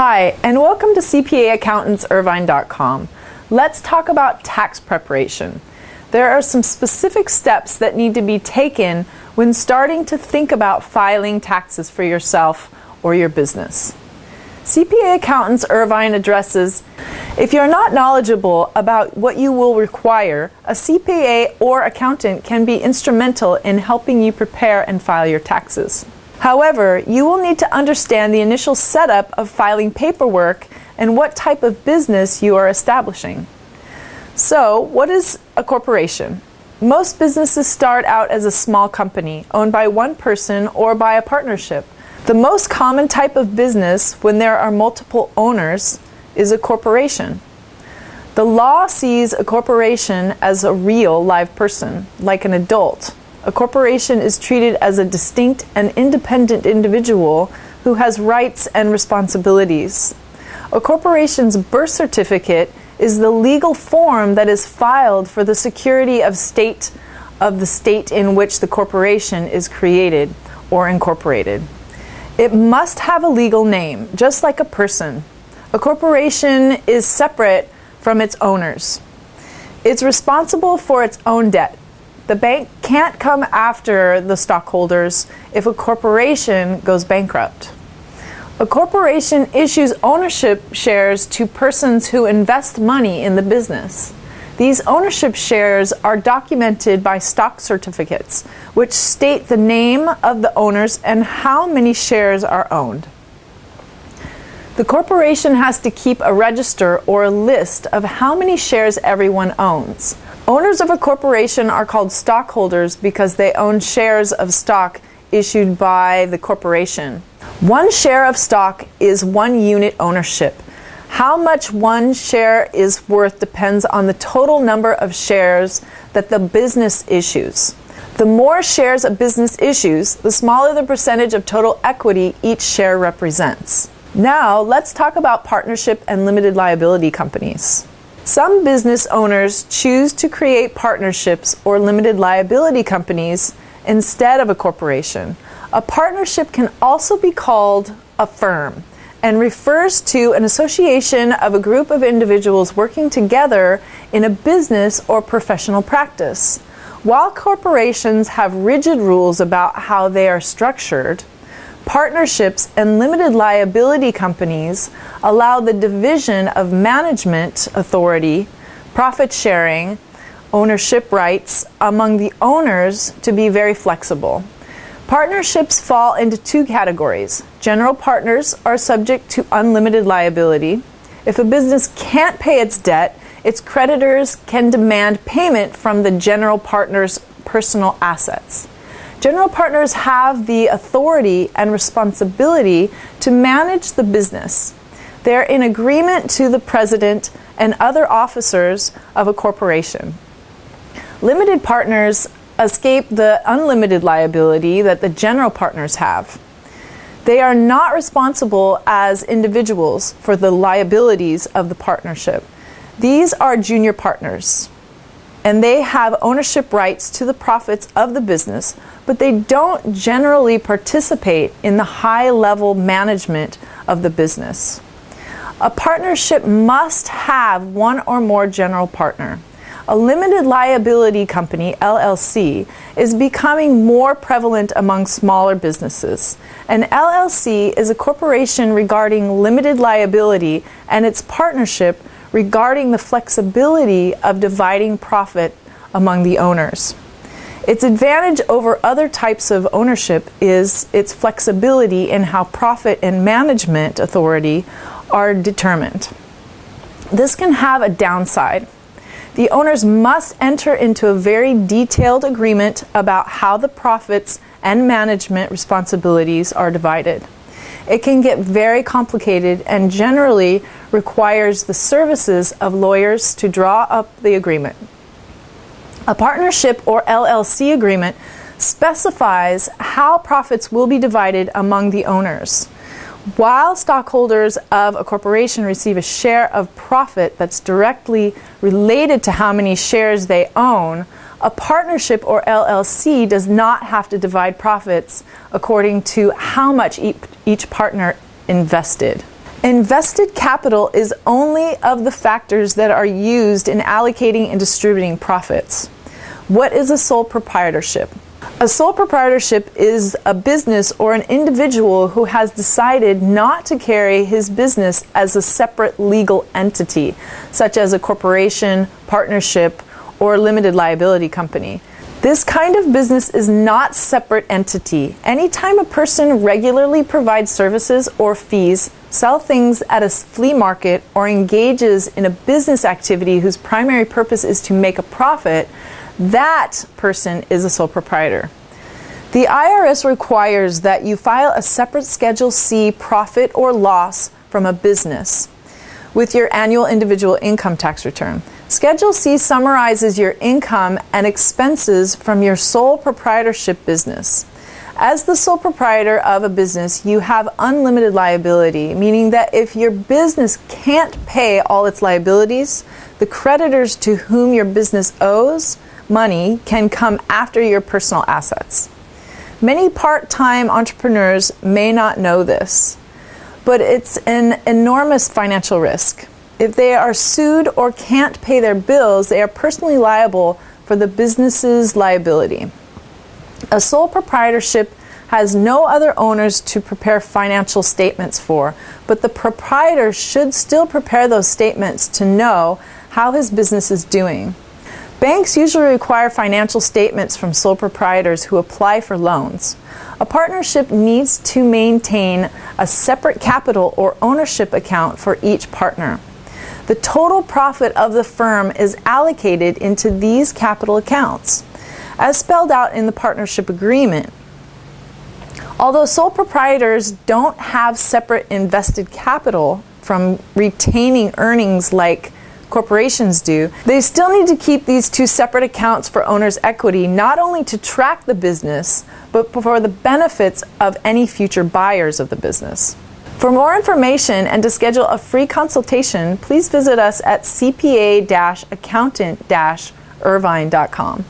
Hi, and welcome to CPAaccountantsIrvine.com. Let's talk about tax preparation. There are some specific steps that need to be taken when starting to think about filing taxes for yourself or your business. CPA Accountants Irvine addresses, if you're not knowledgeable about what you will require, a CPA or accountant can be instrumental in helping you prepare and file your taxes. However, you will need to understand the initial setup of filing paperwork and what type of business you are establishing. So, what is a corporation? Most businesses start out as a small company owned by one person or by a partnership. The most common type of business when there are multiple owners is a corporation. The law sees a corporation as a real live person, like an adult. A corporation is treated as a distinct and independent individual who has rights and responsibilities. A corporation's birth certificate is the legal form that is filed for the security of the state in which the corporation is created or incorporated. It must have a legal name, just like a person. A corporation is separate from its owners. It's responsible for its own debt. The bank can't come after the stockholders if a corporation goes bankrupt. A corporation issues ownership shares to persons who invest money in the business. These ownership shares are documented by stock certificates, which state the name of the owners and how many shares are owned. The corporation has to keep a register or a list of how many shares everyone owns. Owners of a corporation are called stockholders because they own shares of stock issued by the corporation. One share of stock is one unit ownership. How much one share is worth depends on the total number of shares that the business issues. The more shares a business issues, the smaller the percentage of total equity each share represents. Now, let's talk about partnership and limited liability companies. Some business owners choose to create partnerships or limited liability companies instead of a corporation. A partnership can also be called a firm and refers to an association of a group of individuals working together in a business or professional practice. While corporations have rigid rules about how they are structured, partnerships and limited liability companies allow the division of management authority, profit sharing, ownership rights among the owners to be very flexible. Partnerships fall into two categories. General partners are subject to unlimited liability. If a business can't pay its debt, its creditors can demand payment from the general partner's personal assets. General partners have the authority and responsibility to manage the business. They're in agreement to the president and other officers of a corporation. Limited partners escape the unlimited liability that the general partners have. They are not responsible as individuals for the liabilities of the partnership. These are junior partners, and they have ownership rights to the profits of the business, but they don't generally participate in the high-level management of the business. A partnership must have one or more general partner. A limited liability company, LLC, is becoming more prevalent among smaller businesses. An LLC is a corporation regarding limited liability, and its partnership regarding the flexibility of dividing profit among the owners. Its advantage over other types of ownership is its flexibility in how profit and management authority are determined. This can have a downside. The owners must enter into a very detailed agreement about how the profits and management responsibilities are divided. It can get very complicated and generally requires the services of lawyers to draw up the agreement. A partnership or LLC agreement specifies how profits will be divided among the owners. While stockholders of a corporation receive a share of profit that's directly related to how many shares they own, a partnership or LLC does not have to divide profits according to how much each partner invested. Invested capital is only of the factors that are used in allocating and distributing profits. What is a sole proprietorship? A sole proprietorship is a business or an individual who has decided not to carry his business as a separate legal entity, such as a corporation, partnership, or limited liability company. This kind of business is not separate entity. Anytime a person regularly provides services or fees, sell things at a flea market, or engages in a business activity whose primary purpose is to make a profit, that person is a sole proprietor. The IRS requires that you file a separate Schedule C profit or loss from a business with your annual individual income tax return. Schedule C summarizes your income and expenses from your sole proprietorship business. As the sole proprietor of a business, you have unlimited liability, meaning that if your business can't pay all its liabilities, the creditors to whom your business owes money can come after your personal assets. Many part-time entrepreneurs may not know this, but it's an enormous financial risk. If they are sued or can't pay their bills, they are personally liable for the business's liability. A sole proprietorship has no other owners to prepare financial statements for, but the proprietor should still prepare those statements to know how his business is doing. Banks usually require financial statements from sole proprietors who apply for loans. A partnership needs to maintain a separate capital or ownership account for each partner. The total profit of the firm is allocated into these capital accounts, as spelled out in the partnership agreement. Although sole proprietors don't have separate invested capital from retaining earnings like corporations do, they still need to keep these two separate accounts for owner's equity, not only to track the business, but for the benefits of any future buyers of the business. For more information and to schedule a free consultation, please visit us at cpa-accountant-irvine.com.